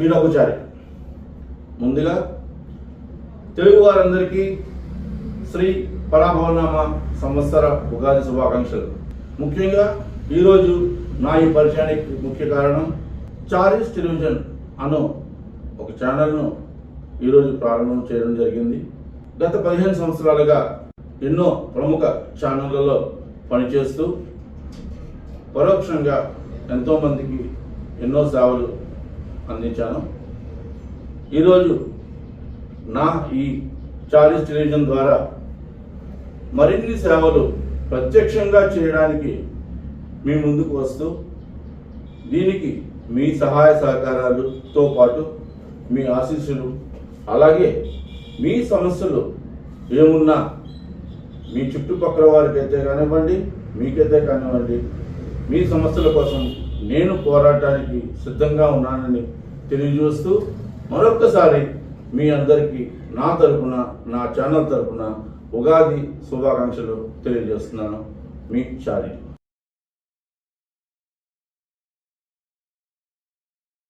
వీరొకచారి. ముందుగా తెలుగు వారందరికీ శ్రీ పరాభవనామ సంవత్సర ఉగాది శుభాకాంక్షలు. ముఖ్యంగా ఈరోజు నా ఈ పరిచయానికి ముఖ్య కారణం చారీస్ టెలివిజన్ అను ఒక ఛానల్ను ఈరోజు ప్రారంభం చేయడం జరిగింది. గత 15 సంవత్సరాలుగా ఎన్నో ప్రముఖ ఛానళ్లలో పనిచేస్తూ పరోక్షంగా ఎంతోమందికి ఎన్నో సేవలు అందించాను. ఈరోజు నా ఈ చారీస్ టెలివిజన్ ద్వారా మరిన్ని సేవలు ప్రత్యక్షంగా చేయడానికి మీ ముందుకు వస్తూ దీనికి మీ సహాయ సహకారాలతో పాటు మీ ఆశీస్సులు, అలాగే మీ సమస్యలు ఏమున్నా మీ చుట్టుపక్కల వారికైతే కానివ్వండి, మీకైతే కానివ్వండి, మీ సమస్యల కోసం నేను పోరాటానికి సిద్ధంగా ఉన్నానని తెలియజేస్తూ మరొక్కసారి మీ అందరికీ నా తరపున, నా ఛానల్ తరపున ఉగాది శుభాకాంక్షలు తెలియజేస్తున్నాను. మీ చారీ.